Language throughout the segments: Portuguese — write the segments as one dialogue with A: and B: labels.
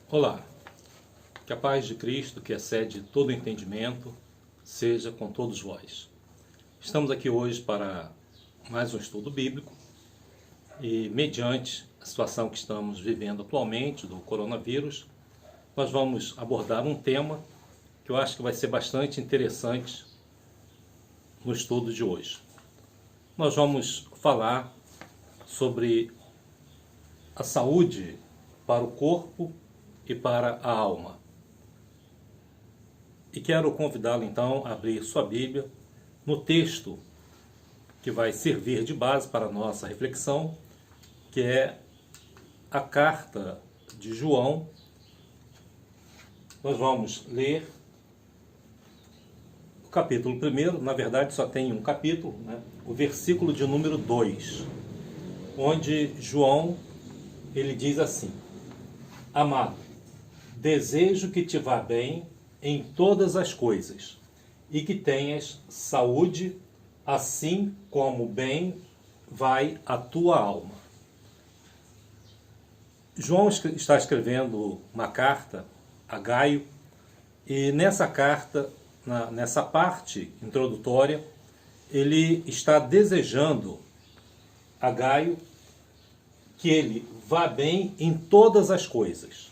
A: Olá, que a paz de Cristo, que excede todo entendimento, seja com todos vós. Estamos aqui hoje para mais um estudo bíblico e, mediante a situação que estamos vivendo atualmente do coronavírus, nós vamos abordar um tema que eu acho que vai ser bastante interessante no estudo de hoje. Nós vamos falar sobre a saúde para o corpo e para a alma. E quero convidá-lo então a abrir sua Bíblia no texto que vai servir de base para a nossa reflexão, que é a carta de João. Nós vamos ler o capítulo 1, na verdade só tem um capítulo, né? O versículo de número 2, onde João ele diz assim: Amado, desejo que te vá bem em todas as coisas e que tenhas saúde, assim como bem vai a tua alma. João está escrevendo uma carta a Gaio e nessa carta, nessa parte introdutória, ele está desejando a Gaio que ele vá bem em todas as coisas,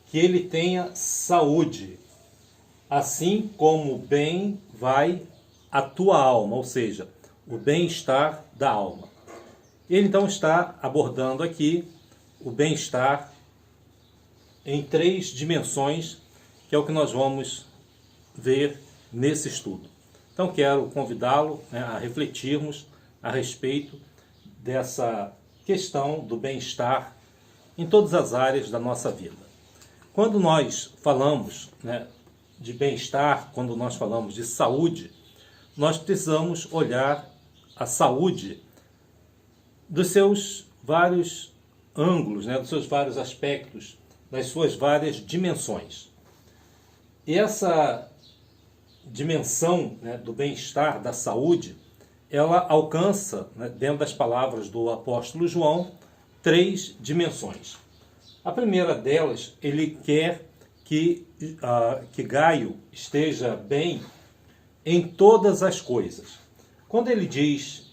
A: que ele tenha saúde, assim como bem vai a tua alma, ou seja, o bem-estar da alma. Ele então está abordando aqui o bem-estar em 3 dimensões, que é o que nós vamos ver nesse estudo. Então quero convidá-lo, a refletirmos a respeito dessa questão do bem-estar em todas as áreas da nossa vida. Quando nós falamos de bem-estar, quando nós falamos de saúde, nós precisamos olhar a saúde dos seus vários ângulos, dos seus vários aspectos, das suas várias dimensões. E essa dimensão do bem-estar, da saúde, ela alcança, dentro das palavras do apóstolo João, 3 dimensões. A primeira delas, ele quer que Gaio esteja bem em todas as coisas. Quando ele diz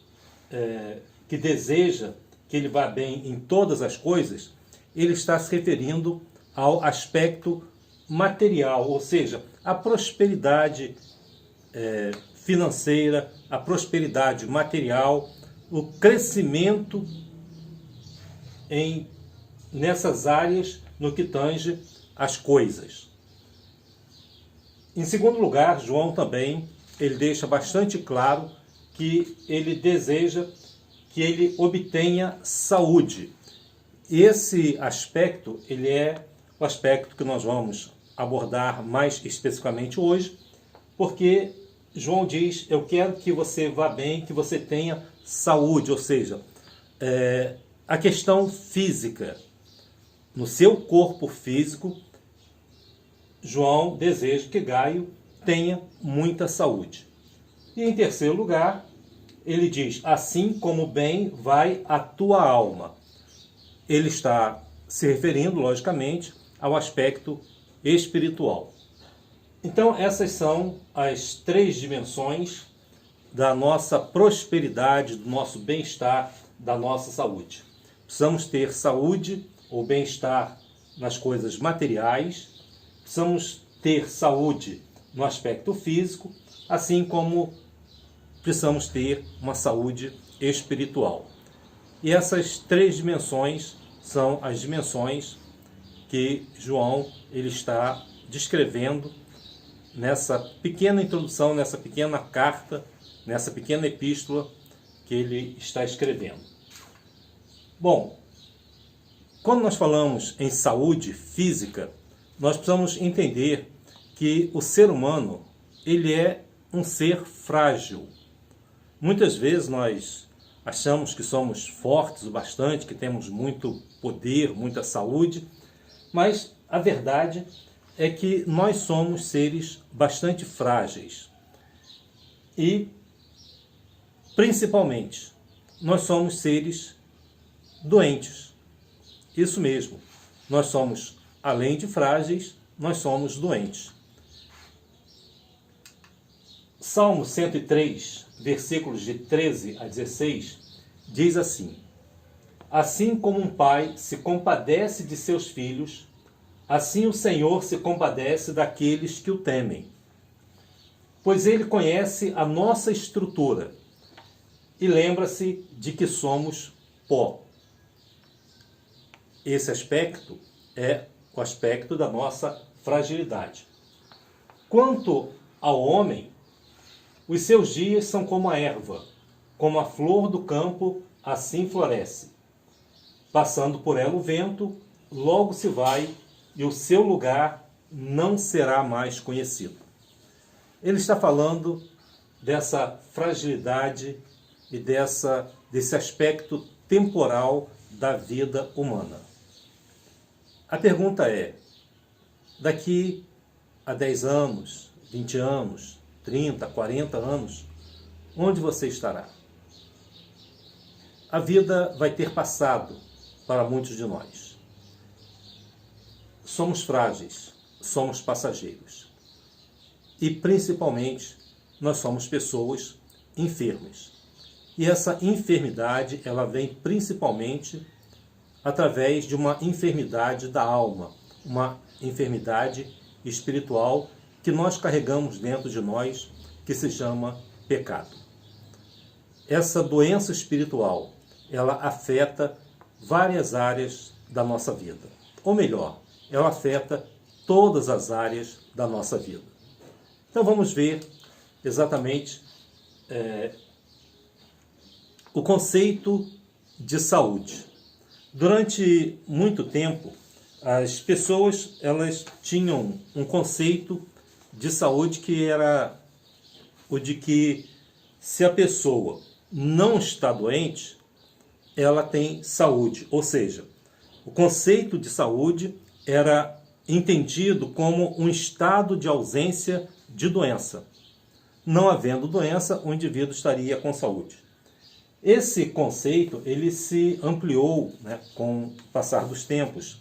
A: que deseja que ele vá bem em todas as coisas, ele está se referindo ao aspecto material, ou seja, a prosperidade financeira, a prosperidade material, o crescimento nessas áreas no que tange as coisas. Em segundo lugar, João também ele deixa bastante claro que ele deseja que ele obtenha saúde. Esse aspecto ele é o aspecto que nós vamos abordar mais especificamente hoje, porque João diz: eu quero que você vá bem, que você tenha saúde, ou seja, a questão física. No seu corpo físico, João deseja que Gaio tenha muita saúde. E em terceiro lugar, ele diz: assim como bem vai a tua alma. Ele está se referindo, logicamente, ao aspecto espiritual. Então, essas são as 3 dimensões da nossa prosperidade, do nosso bem-estar, da nossa saúde. Precisamos ter saúde ou bem-estar nas coisas materiais, precisamos ter saúde no aspecto físico, assim como precisamos ter uma saúde espiritual. E essas 3 dimensões são as dimensões que João ele está descrevendo nessa pequena introdução, nessa pequena carta, nessa pequena epístola que ele está escrevendo. Bom, quando nós falamos em saúde física, nós precisamos entender que o ser humano ele é um ser frágil. Muitas vezes nós achamos que somos fortes o bastante, que temos muito poder, muita saúde, mas a verdade é que nós somos seres bastante frágeis. E, principalmente, nós somos seres doentes. Isso mesmo, nós somos além de frágeis, nós somos doentes. Salmo 103, versículos de 13 a 16, diz assim: Assim como um pai se compadece de seus filhos, assim o Senhor se compadece daqueles que o temem. Pois ele conhece a nossa estrutura e lembra-se de que somos pó. Esse aspecto é o aspecto da nossa fragilidade. Quanto ao homem, os seus dias são como a erva, como a flor do campo, assim floresce. Passando por ela o vento, logo se vai, e o seu lugar não será mais conhecido. Ele está falando dessa fragilidade e desse aspecto temporal da vida humana. A pergunta é, daqui a 10 anos, 20 anos, 30, 40 anos, onde você estará? A vida vai ter passado para muitos de nós. Somos frágeis, somos passageiros. E, principalmente, nós somos pessoas enfermas. E essa enfermidade, ela vem principalmente através de uma enfermidade da alma, uma enfermidade espiritual que nós carregamos dentro de nós, que se chama pecado. Essa doença espiritual, ela afeta várias áreas da nossa vida. Ou melhor, ela afeta todas as áreas da nossa vida. Então vamos ver exatamente o conceito de saúde. Durante muito tempo, as pessoas elas tinham um conceito de saúde que era o de que se a pessoa não está doente, ela tem saúde. Ou seja, o conceito de saúde era entendido como um estado de ausência de doença. Não havendo doença, o indivíduo estaria com saúde. Esse conceito ele se ampliou, né, com o passar dos tempos.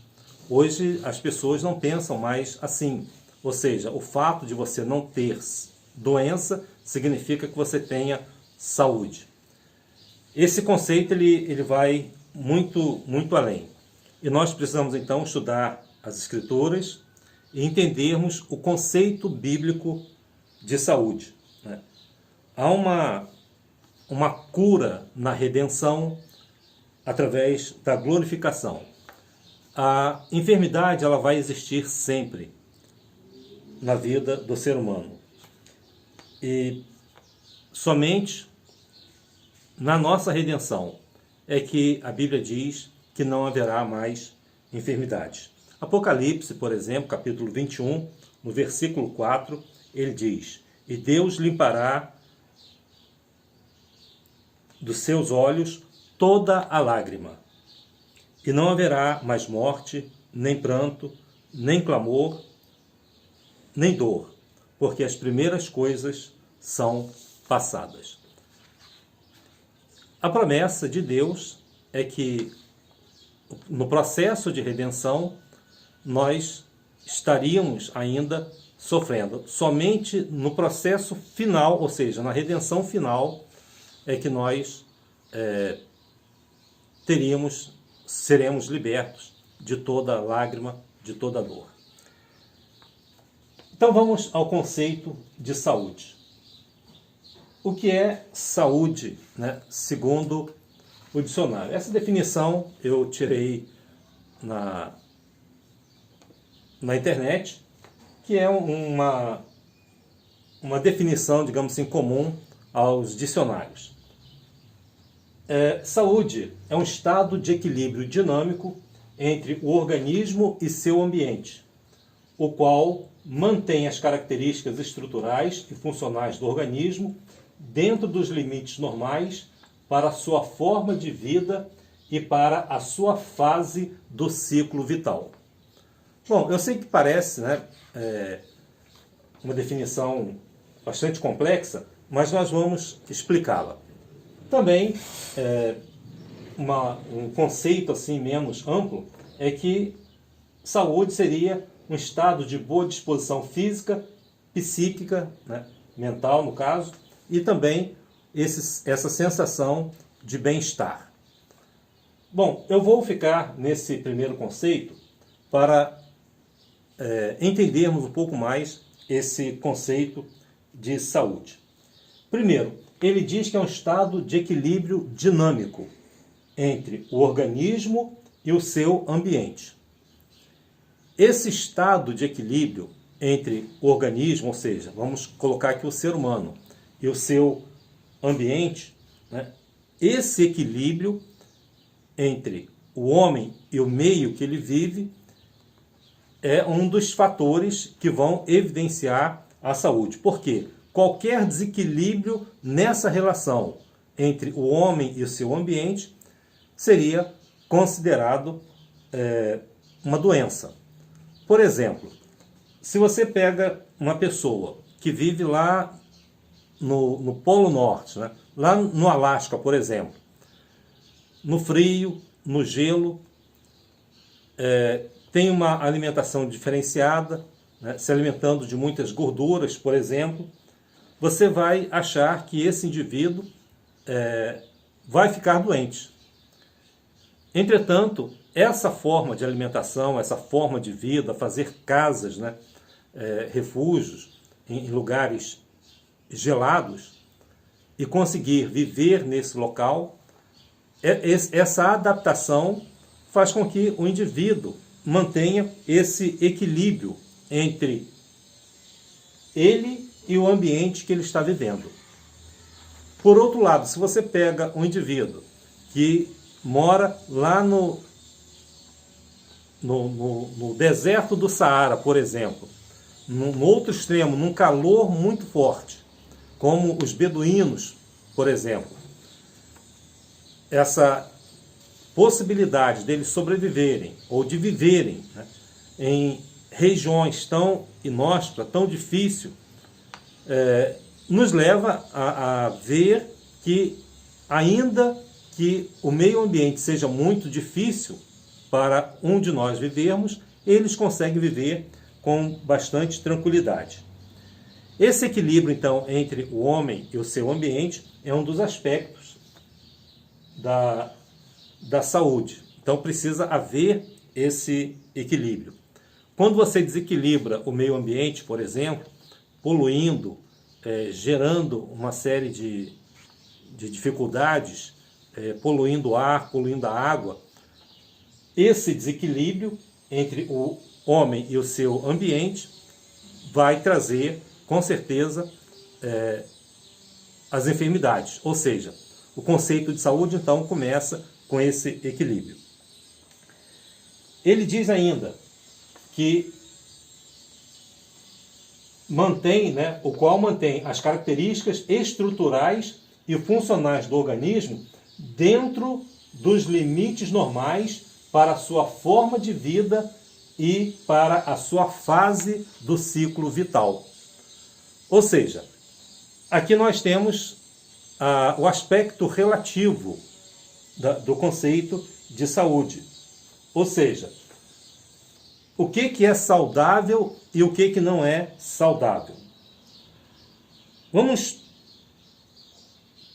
A: Hoje as pessoas não pensam mais assim. Ou seja, o fato de você não ter doença significa que você tenha saúde. Esse conceito ele vai muito além. E nós precisamos então estudar as Escrituras e entendermos o conceito bíblico de saúde, né? Há uma cura na redenção através da glorificação. A enfermidade ela vai existir sempre na vida do ser humano. E somente na nossa redenção é que a Bíblia diz que não haverá mais enfermidade. Apocalipse, por exemplo, capítulo 21, no versículo 4, ele diz: E Deus limpará dos seus olhos toda a lágrima, e não haverá mais morte, nem pranto, nem clamor, nem dor, porque as primeiras coisas são passadas. A promessa de Deus é que no processo de redenção nós estaríamos ainda sofrendo. Somente no processo final, ou seja, na redenção final, é que nós seremos libertos de toda lágrima, de toda dor. Então vamos ao conceito de saúde. O que é saúde, né, segundo o dicionário? Essa definição eu tirei na internet, que é uma definição, digamos assim, comum aos dicionários. Saúde é um estado de equilíbrio dinâmico entre o organismo e seu ambiente, o qual mantém as características estruturais e funcionais do organismo dentro dos limites normais para a sua forma de vida e para a sua fase do ciclo vital. Bom, eu sei que parece, né, uma definição bastante complexa, mas nós vamos explicá-la. Também, um conceito assim menos amplo é que saúde seria um estado de boa disposição física, psíquica, né, mental no caso, e também essa sensação de bem-estar. Bom, eu vou ficar nesse primeiro conceito para entendermos um pouco mais esse conceito de saúde. Primeiro, ele diz que é um estado de equilíbrio dinâmico entre o organismo e o seu ambiente. Esse estado de equilíbrio entre o organismo, ou seja, vamos colocar aqui o ser humano e o seu ambiente, né? Esse equilíbrio entre o homem e o meio que ele vive é um dos fatores que vão evidenciar a saúde. Por quê? Qualquer desequilíbrio nessa relação entre o homem e o seu ambiente seria considerado uma doença. Por exemplo, se você pega uma pessoa que vive lá no Polo Norte, né? Lá no Alasca, por exemplo, no frio, no gelo, tem uma alimentação diferenciada, né? Se alimentando de muitas gorduras, por exemplo, você vai achar que esse indivíduo vai ficar doente. Entretanto, essa forma de alimentação, essa forma de vida, fazer casas, né, refúgios em lugares gelados e conseguir viver nesse local, essa adaptação faz com que o indivíduo mantenha esse equilíbrio entre ele e o ambiente que ele está vivendo. Por outro lado, se você pega um indivíduo que mora lá no deserto do Saara, por exemplo, no outro extremo, num calor muito forte, como os beduínos, por exemplo, essa possibilidade deles sobreviverem ou de viverem, né, em regiões tão inóspitas, tão difíceis, nos leva a ver que, ainda que o meio ambiente seja muito difícil para um de nós vivermos, eles conseguem viver com bastante tranquilidade. Esse equilíbrio, então, entre o homem e o seu ambiente é um dos aspectos da saúde. Então, precisa haver esse equilíbrio. Quando você desequilibra o meio ambiente, por exemplo, poluindo, gerando uma série de dificuldades, poluindo o ar, poluindo a água, esse desequilíbrio entre o homem e o seu ambiente vai trazer, com certeza, as enfermidades. Ou seja, o conceito de saúde, então, começa com esse equilíbrio. Ele diz ainda que o qual mantém as características estruturais e funcionais do organismo dentro dos limites normais para a sua forma de vida e para a sua fase do ciclo vital. Ou seja, aqui nós temos o aspecto relativo do conceito de saúde. Ou seja, o que é saudável e o que não é saudável. Vamos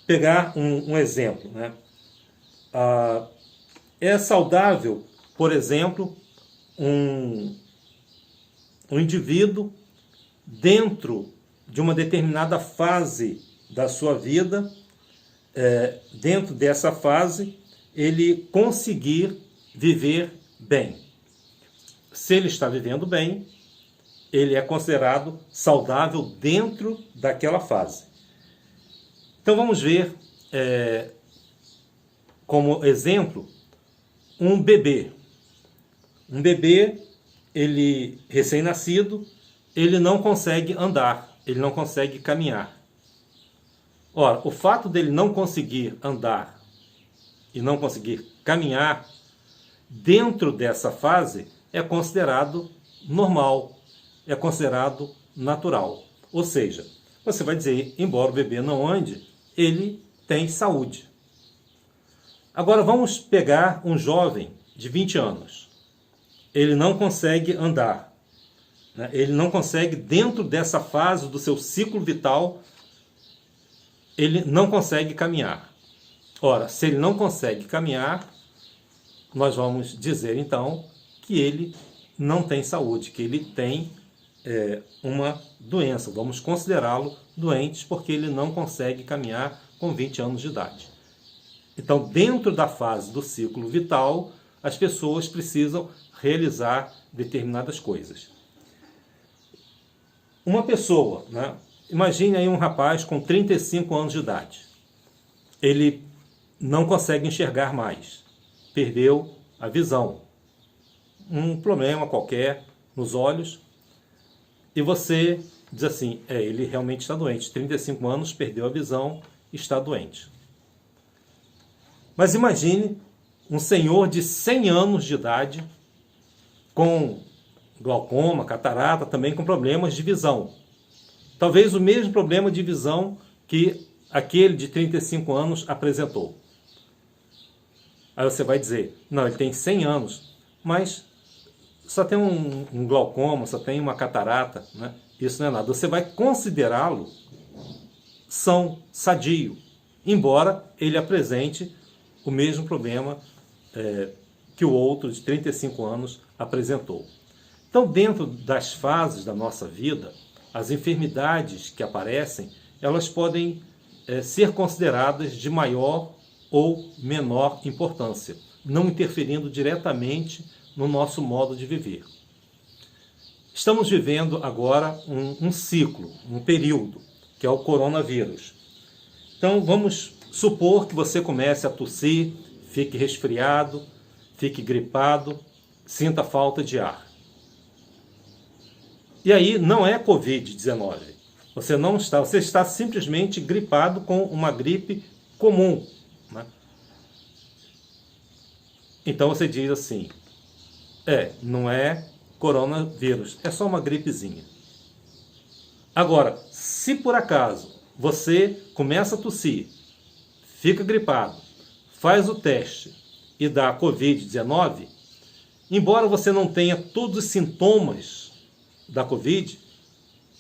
A: pegar um exemplo, né? É saudável, por exemplo, um indivíduo dentro de uma determinada fase da sua vida, dentro dessa fase, ele conseguir viver bem. Se ele está vivendo bem, ele é considerado saudável dentro daquela fase. Então vamos ver, como exemplo, um bebê. Um bebê, ele recém-nascido, ele não consegue andar, ele não consegue caminhar. Ora, o fato dele não conseguir andar e não conseguir caminhar, dentro dessa fase, é considerado normal, é considerado natural. Ou seja, você vai dizer, embora o bebê não ande, ele tem saúde. Agora vamos pegar um jovem de 20 anos. ele não consegue andar, né? Ele não consegue, dentro dessa fase do seu ciclo vital, ele não consegue caminhar. Ora, se ele não consegue caminhar, nós vamos dizer então que ele não tem saúde, que ele tem uma doença. Vamos considerá-lo doente porque ele não consegue caminhar com 20 anos de idade. Então, dentro da fase do ciclo vital, as pessoas precisam realizar determinadas coisas. Uma pessoa, né? Imagine aí um rapaz com 35 anos de idade. Ele não consegue enxergar mais. Perdeu a visão. Um problema qualquer nos olhos. E você diz assim, ele realmente está doente. 35 anos, perdeu a visão, está doente. Mas imagine um senhor de 100 anos de idade, com glaucoma, catarata, também com problemas de visão. Talvez o mesmo problema de visão que aquele de 35 anos apresentou. Aí você vai dizer, não, ele tem 100 anos, mas só tem um glaucoma, só tem uma catarata, né? Isso não é nada. Você vai considerá-lo sadio, embora ele apresente o mesmo problema que o outro de 35 anos apresentou. Então, dentro das fases da nossa vida, as enfermidades que aparecem, elas podem ser consideradas de maior ou menor importância, não interferindo diretamente no nosso modo de viver. Estamos vivendo agora um ciclo, um período, que é o coronavírus. Então, vamos supor que você comece a tossir, fique resfriado, fique gripado, sinta falta de ar. E aí não é Covid-19. Você está simplesmente gripado com uma gripe comum, né? Então você diz assim, não é coronavírus, é só uma gripezinha. Agora, se por acaso você começa a tossir, fica gripado, faz o teste e dá Covid-19, embora você não tenha todos os sintomas da Covid,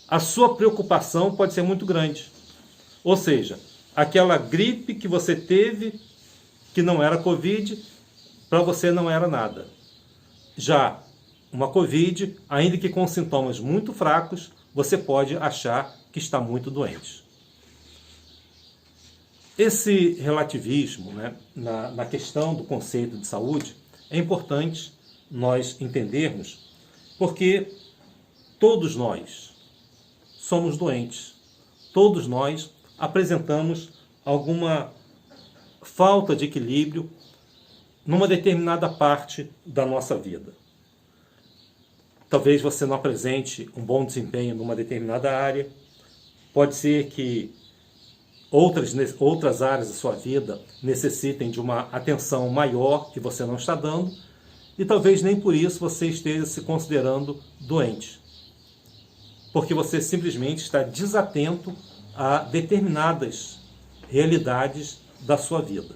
A: a sua preocupação pode ser muito grande. Ou seja, aquela gripe que você teve, que não era Covid, para você não era nada. Já uma Covid, ainda que com sintomas muito fracos, você pode achar que está muito doente. Esse relativismo, né, na questão do conceito de saúde é importante nós entendermos, porque todos nós somos doentes. Todos nós apresentamos alguma falta de equilíbrio numa determinada parte da nossa vida. Talvez você não apresente um bom desempenho numa determinada área. Pode ser que outras áreas da sua vida necessitem de uma atenção maior que você não está dando, e talvez nem por isso você esteja se considerando doente, porque você simplesmente está desatento a determinadas realidades da sua vida.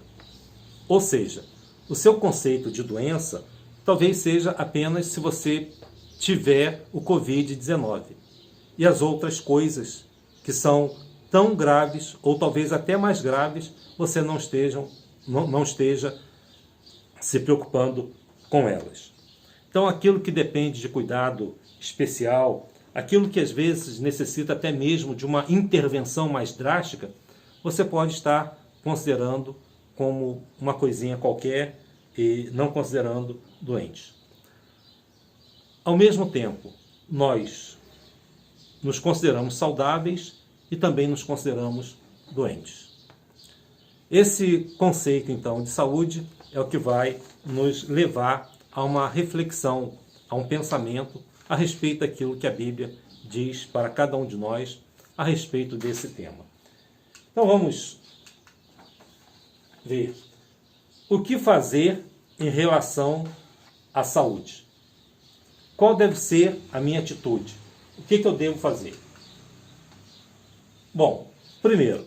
A: Ou seja, o seu conceito de doença talvez seja apenas se você tiver o Covid-19, e as outras coisas que são tão graves, ou talvez até mais graves, você não esteja se preocupando com elas. Então, aquilo que depende de cuidado especial, aquilo que às vezes necessita até mesmo de uma intervenção mais drástica, você pode estar considerando como uma coisinha qualquer e não considerando doente. Ao mesmo tempo, nós nos consideramos saudáveis e também nos consideramos doentes. Esse conceito, então, de saúde é o que vai nos levar a uma reflexão, a um pensamento a respeito daquilo que a Bíblia diz para cada um de nós a respeito desse tema. Então vamos ver o que fazer em relação à saúde. Qual deve ser a minha atitude? O que eu devo fazer? Bom, primeiro,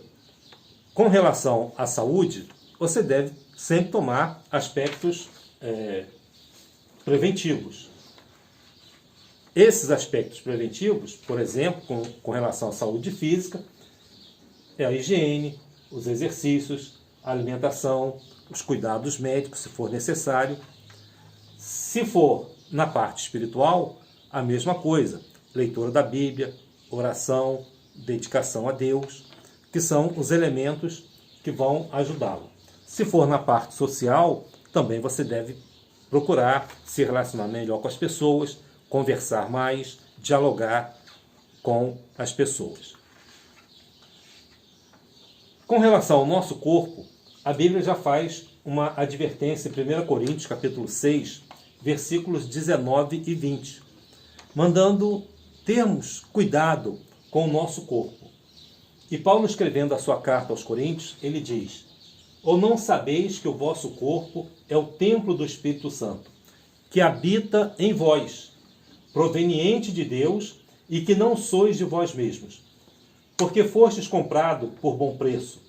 A: com relação à saúde, você deve sempre tomar aspectos preventivos. Esses aspectos preventivos, por exemplo, com relação à saúde física, é a higiene, os exercícios, a alimentação, os cuidados médicos, se for necessário. Se for na parte espiritual, a mesma coisa. Leitura da Bíblia, oração, dedicação a Deus, que são os elementos que vão ajudá-lo. Se for na parte social, também você deve procurar se relacionar melhor com as pessoas, conversar mais, dialogar com as pessoas. Com relação ao nosso corpo, a Bíblia já faz uma advertência em 1 Coríntios, capítulo 6, versículos 19 e 20, mandando termos cuidado com o nosso corpo. E Paulo, escrevendo a sua carta aos Coríntios, ele diz: ou não sabeis que o vosso corpo é o templo do Espírito Santo, que habita em vós, proveniente de Deus, e que não sois de vós mesmos, porque fostes comprado por bom preço.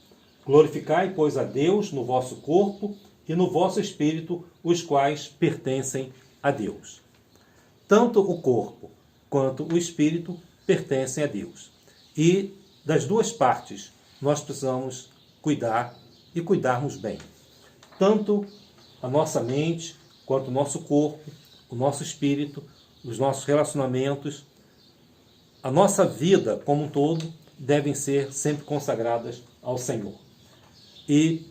A: Glorificai, pois, a Deus no vosso corpo e no vosso espírito, os quais pertencem a Deus. Tanto o corpo quanto o espírito pertencem a Deus. E das duas partes nós precisamos cuidar e cuidarmos bem. Tanto a nossa mente quanto o nosso corpo, o nosso espírito, os nossos relacionamentos, a nossa vida como um todo devem ser sempre consagradas ao Senhor. E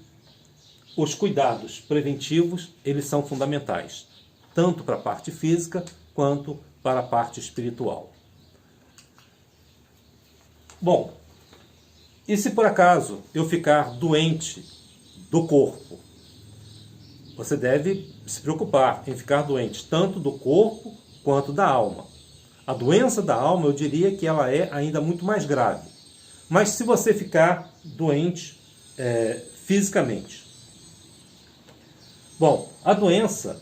A: os cuidados preventivos, eles são fundamentais, tanto para a parte física quanto para a parte espiritual. Bom, e se por acaso eu ficar doente do corpo? Você deve se preocupar em ficar doente tanto do corpo quanto da alma. A doença da alma, eu diria que ela é ainda muito mais grave. Mas se você ficar doente fisicamente. Bom, a doença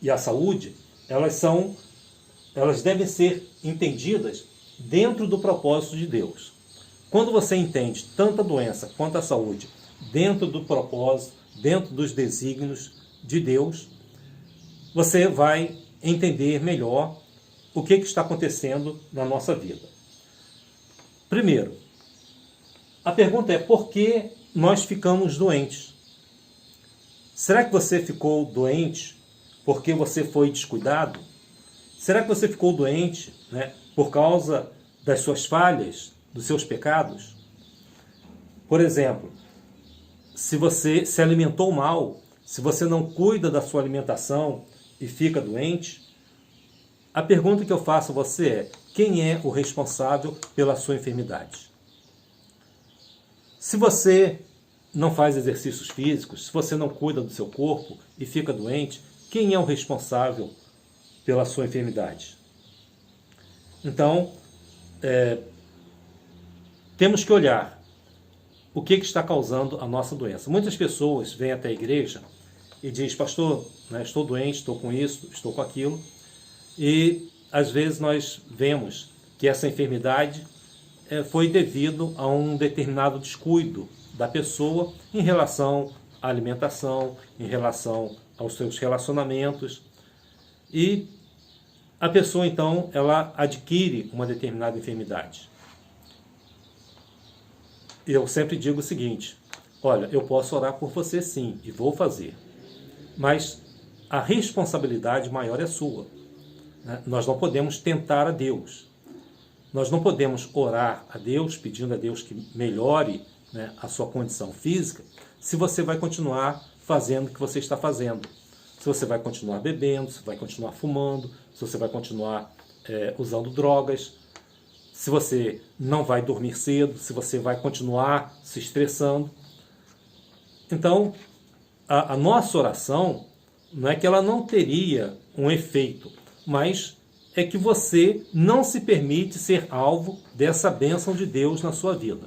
A: e a saúde, elas devem ser entendidas dentro do propósito de Deus. Quando você entende tanto a doença quanto a saúde dentro do propósito, dentro dos desígnios de Deus, você vai entender melhor o que está acontecendo na nossa vida. Primeiro, a pergunta é: por que nós ficamos doentes? Será que você ficou doente porque você foi descuidado? Será que você ficou doente, por causa das suas falhas, dos seus pecados? Por exemplo, se você se alimentou mal, se você não cuida da sua alimentação e fica doente, a pergunta que eu faço a você é: quem é o responsável pela sua enfermidade? Se você não faz exercícios físicos, se você não cuida do seu corpo e fica doente, quem é o responsável pela sua enfermidade? Então, temos que olhar o que está causando a nossa doença. Muitas pessoas vêm até a igreja e dizem: pastor, estou doente, estou com isso, estou com aquilo. E às vezes nós vemos que essa enfermidade foi devido a um determinado descuido da pessoa em relação à alimentação, em relação aos seus relacionamentos. E a pessoa, então, ela adquire uma determinada enfermidade. Eu sempre digo o seguinte: olha, eu posso orar por você sim, e vou fazer, mas a responsabilidade maior é sua. Nós não podemos tentar a Deus. Nós não podemos orar a Deus, pedindo a Deus que melhore a sua condição física, se você vai continuar fazendo o que você está fazendo. Se você vai continuar bebendo, se vai continuar fumando, se você vai continuar usando drogas, se você não vai dormir cedo, se você vai continuar se estressando. Então, a nossa oração não é que ela não teria um efeito, mas é que você não se permite ser alvo dessa bênção de Deus na sua vida.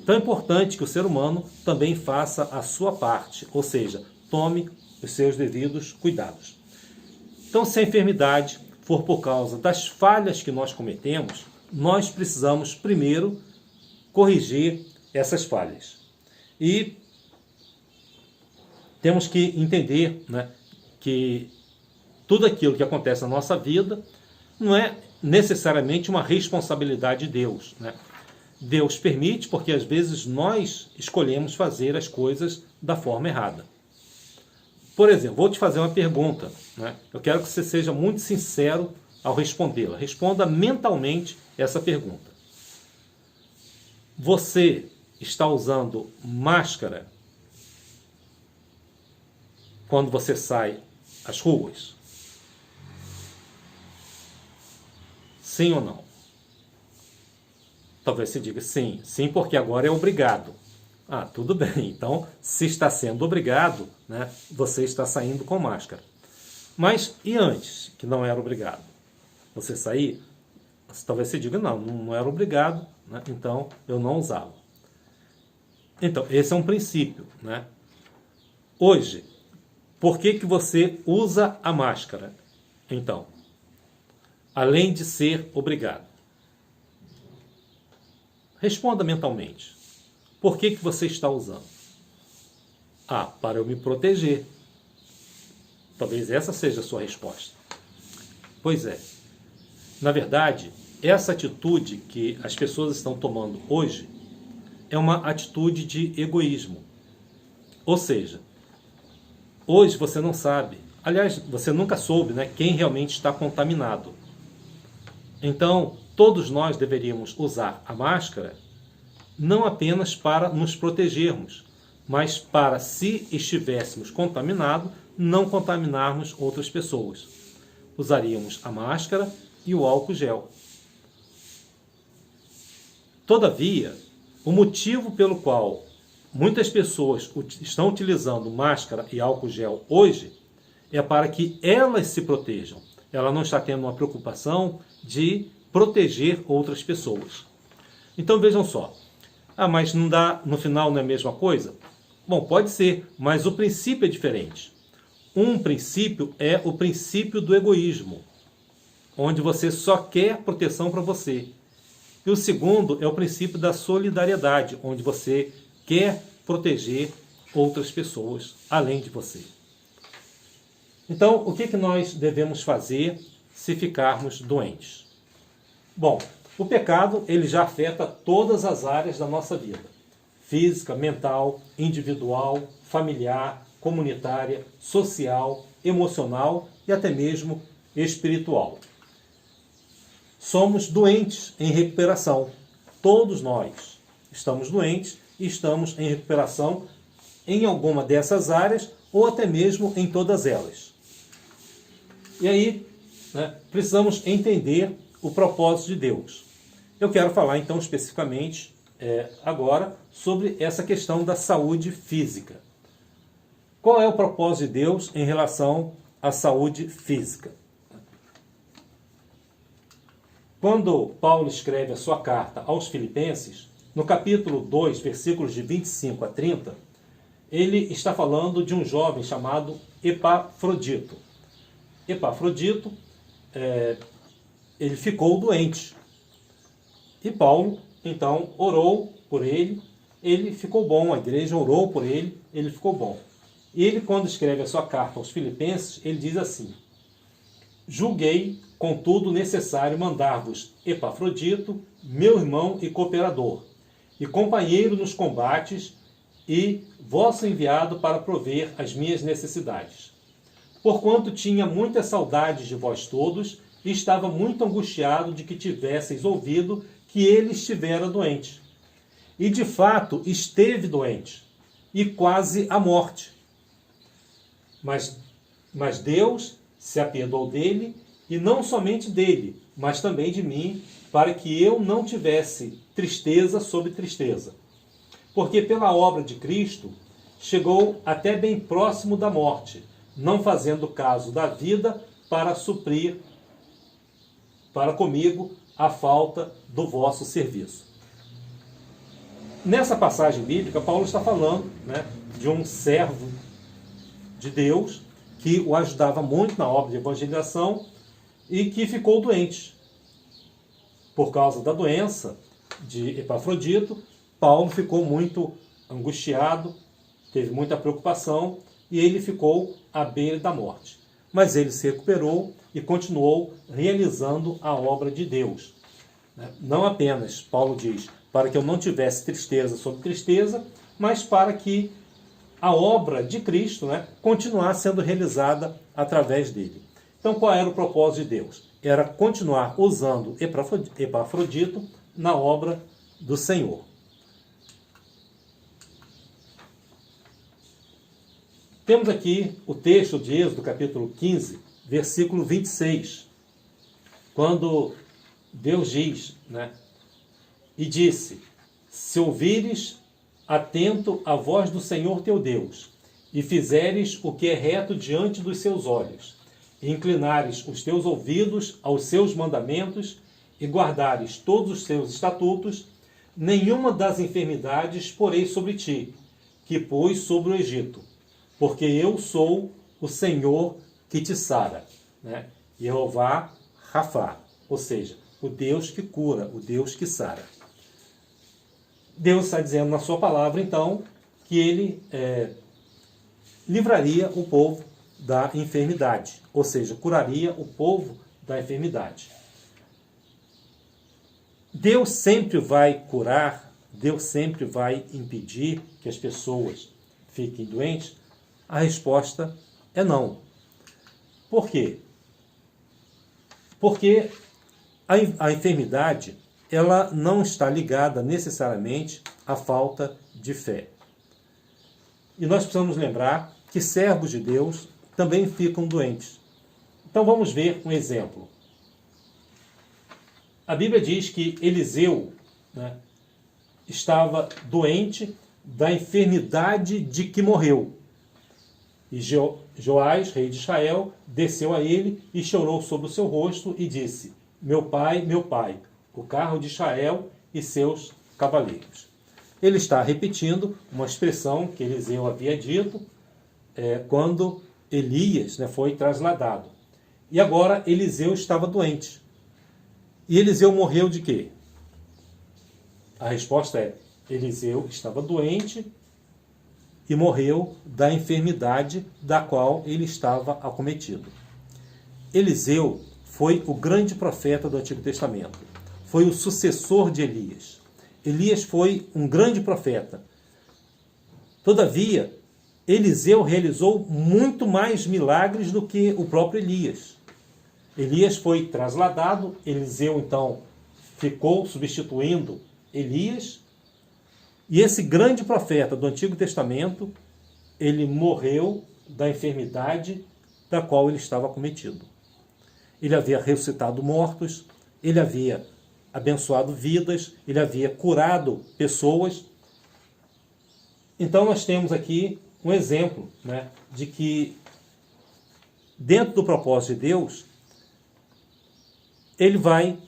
A: Então é importante que o ser humano também faça a sua parte, ou seja, tome os seus devidos cuidados. Então, se a enfermidade for por causa das falhas que nós cometemos, nós precisamos primeiro corrigir essas falhas. E temos que entender que tudo aquilo que acontece na nossa vida não é necessariamente uma responsabilidade de Deus, né? Deus permite porque às vezes nós escolhemos fazer as coisas da forma errada. Por exemplo, vou te fazer uma pergunta, né? Eu quero que você seja muito sincero ao respondê-la. Responda mentalmente essa pergunta. Você está usando máscara quando você sai às ruas? Sim ou não? Talvez você diga sim. Sim, porque agora é obrigado. Ah, tudo bem. Então, se está sendo obrigado, né, você está saindo com máscara. Mas e antes, que não era obrigado? Você sair? Talvez você diga, não era obrigado, né, então eu não usava. Então, esse é um princípio, né? Hoje, por que você usa a máscara? Então, além de ser obrigado. Responda mentalmente. Por que você está usando? Ah, para eu me proteger. Talvez essa seja a sua resposta. Pois é. Na verdade, essa atitude que as pessoas estão tomando hoje é uma atitude de egoísmo. Ou seja, hoje você não sabe, aliás, você nunca soube, né, quem realmente está contaminado. Então, todos nós deveríamos usar a máscara não apenas para nos protegermos, mas para, se estivéssemos contaminados, não contaminarmos outras pessoas. Usaríamos a máscara e o álcool gel. Todavia, o motivo pelo qual muitas pessoas estão utilizando máscara e álcool gel hoje é para que elas se protejam. Ela não está tendo uma preocupação de proteger outras pessoas. Então vejam só. Ah, mas não dá, no final não é a mesma coisa? Bom, pode ser, mas o princípio é diferente. Um princípio é o princípio do egoísmo, onde você só quer proteção para você. E o segundo é o princípio da solidariedade, onde você quer proteger outras pessoas além de você. Então, o que nós devemos fazer se ficarmos doentes? Bom, o pecado ele já afeta todas as áreas da nossa vida. Física, mental, individual, familiar, comunitária, social, emocional e até mesmo espiritual. Somos doentes em recuperação. Todos nós estamos doentes e estamos em recuperação em alguma dessas áreas ou até mesmo em todas elas. E aí, né, precisamos entender o propósito de Deus. Eu quero falar então especificamente agora sobre essa questão da saúde física. Qual é o propósito de Deus em relação à saúde física? Quando Paulo escreve a sua carta aos Filipenses, no capítulo 2, versículos de 25 a 30, ele está falando de um jovem chamado Epafrodito. Epafrodito, ele ficou doente. E Paulo, então, orou por ele, ele ficou bom, a igreja orou por ele, ele ficou bom. E ele, quando escreve a sua carta aos Filipenses, ele diz assim: julguei, contudo, necessário mandar-vos Epafrodito, meu irmão e cooperador, e companheiro nos combates, e vosso enviado para prover as minhas necessidades. Porquanto tinha muitas saudades de vós todos, e estava muito angustiado de que tivesseis ouvido que ele estivera doente. E de fato esteve doente, e quase à morte. Mas Deus se apiedou dele, e não somente dele, mas também de mim, para que eu não tivesse tristeza sobre tristeza. Porque pela obra de Cristo chegou até bem próximo da morte, não fazendo caso da vida para suprir para comigo a falta do vosso serviço. Nessa passagem bíblica, Paulo está falando, né, de um servo de Deus que o ajudava muito na obra de evangelização e que ficou doente. Por causa da doença de Epafrodito, Paulo ficou muito angustiado, teve muita preocupação e ele ficou à beira da morte. mas ele se recuperou e continuou realizando a obra de Deus. Não apenas, Paulo diz, para que eu não tivesse tristeza sobre tristeza, mas para que a obra de Cristo, continuasse sendo realizada através dele. Então, qual era o propósito de Deus? Era continuar usando Epafrodito na obra do Senhor. Temos aqui o texto de Êxodo, capítulo 15, versículo 26, quando Deus diz, e disse, se ouvires atento a voz do Senhor teu Deus, e fizeres o que é reto diante dos seus olhos, e inclinares os teus ouvidos aos seus mandamentos, e guardares todos os seus estatutos, nenhuma das enfermidades porei sobre ti, que pôs sobre o Egito, porque eu sou o Senhor que te sara. Jeová Rafá, ou seja, o Deus que cura, o Deus que sara. Deus está dizendo na sua palavra, então, que ele livraria o povo da enfermidade, ou seja, curaria o povo da enfermidade. Deus sempre vai curar, Deus sempre vai impedir que as pessoas fiquem doentes? A resposta é não. Por quê? Porque a enfermidade, ela não está ligada necessariamente à falta de fé. E nós precisamos lembrar que servos de Deus também ficam doentes. Então vamos ver um exemplo. A Bíblia diz que Eliseu estava doente da enfermidade de que morreu. E Joás, rei de Israel, desceu a ele e chorou sobre o seu rosto e disse, meu pai, o carro de Israel e seus cavaleiros. Ele está repetindo uma expressão que Eliseu havia dito quando Elias foi trasladado. E agora Eliseu estava doente. E Eliseu morreu de quê? A resposta é, Eliseu estava doente e morreu da enfermidade da qual ele estava acometido. Eliseu foi o grande profeta do Antigo Testamento. Foi o sucessor de Elias. Elias foi um grande profeta. Todavia, Eliseu realizou muito mais milagres do que o próprio Elias. Elias foi trasladado, Eliseu então ficou substituindo Elias, e esse grande profeta do Antigo Testamento, ele morreu da enfermidade da qual ele estava acometido. Ele havia ressuscitado mortos, ele havia abençoado vidas, ele havia curado pessoas. Então nós temos aqui um exemplo de que dentro do propósito de Deus, ele vai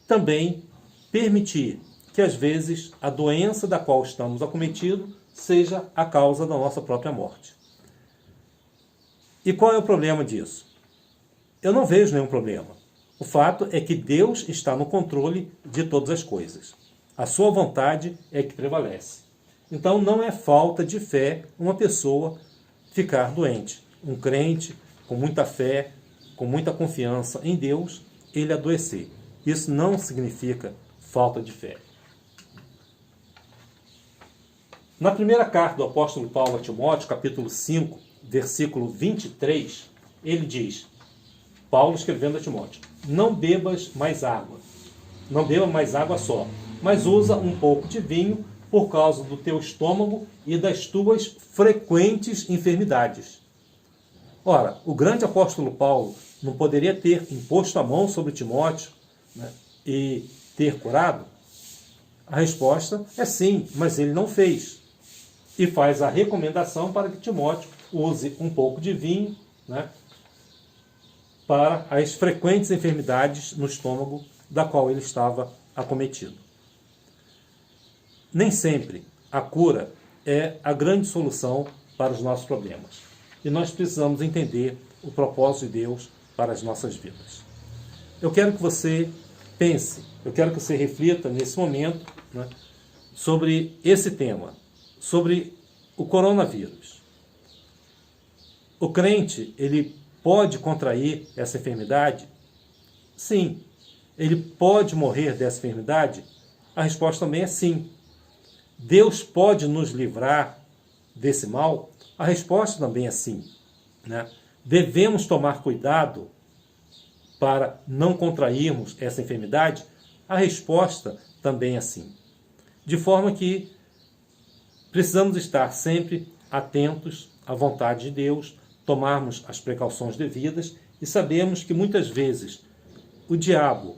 A: também permitir que às vezes a doença da qual estamos acometidos seja a causa da nossa própria morte. E qual é o problema disso? Eu não vejo nenhum problema. O fato é que Deus está no controle de todas as coisas. A sua vontade é que prevalece. Então não é falta de fé uma pessoa ficar doente. Um crente com muita fé, com muita confiança em Deus, ele adoecer. Isso não significa falta de fé. Na primeira carta do apóstolo Paulo a Timóteo, capítulo 5, versículo 23, ele diz, Paulo escrevendo a Timóteo, não bebas mais água, não beba mais água só, mas usa um pouco de vinho por causa do teu estômago e das tuas frequentes enfermidades. Ora, o grande apóstolo Paulo não poderia ter imposto a mão sobre Timóteo e ter curado? A resposta é sim, mas ele não fez. E faz a recomendação para que Timóteo use um pouco de vinho para as frequentes enfermidades no estômago da qual ele estava acometido. Nem sempre a cura é a grande solução para os nossos problemas. E nós precisamos entender o propósito de Deus para as nossas vidas. Eu quero que você pense, eu quero que você reflita nesse momento sobre esse tema, sobre o coronavírus. O crente, ele pode contrair essa enfermidade? Sim. Ele pode morrer dessa enfermidade? A resposta também é sim. Deus pode nos livrar desse mal? A resposta também é sim, né? Devemos tomar cuidado para não contrairmos essa enfermidade? A resposta também é sim. De forma que precisamos estar sempre atentos à vontade de Deus, tomarmos as precauções devidas e sabemos que muitas vezes o diabo,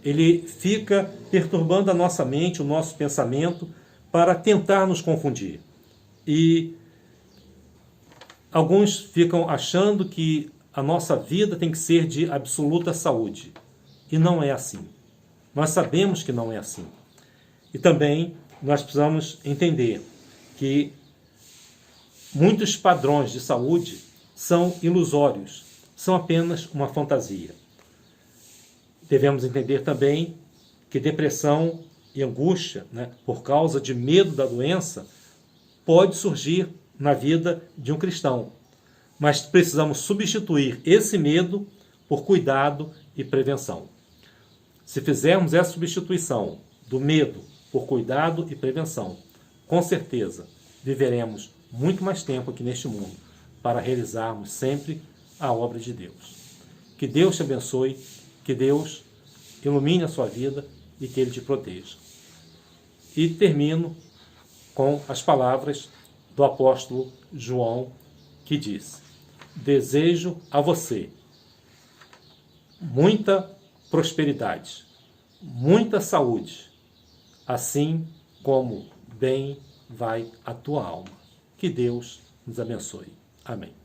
A: ele fica perturbando a nossa mente, o nosso pensamento, para tentar nos confundir. E alguns ficam achando que a nossa vida tem que ser de absoluta saúde. E não é assim. Nós sabemos que não é assim. E também nós precisamos entender que muitos padrões de saúde são ilusórios, são apenas uma fantasia. Devemos entender também que depressão e angústia, né, por causa de medo da doença, pode surgir na vida de um cristão. Mas precisamos substituir esse medo por cuidado e prevenção. Se fizermos essa substituição do medo por cuidado e prevenção, com certeza viveremos muito mais tempo aqui neste mundo para realizarmos sempre a obra de Deus. Que Deus te abençoe, que Deus ilumine a sua vida e que Ele te proteja. E termino com as palavras do apóstolo João, que diz: desejo a você muita prosperidade, muita saúde, assim como bem vai a tua alma. Que Deus nos abençoe. Amém.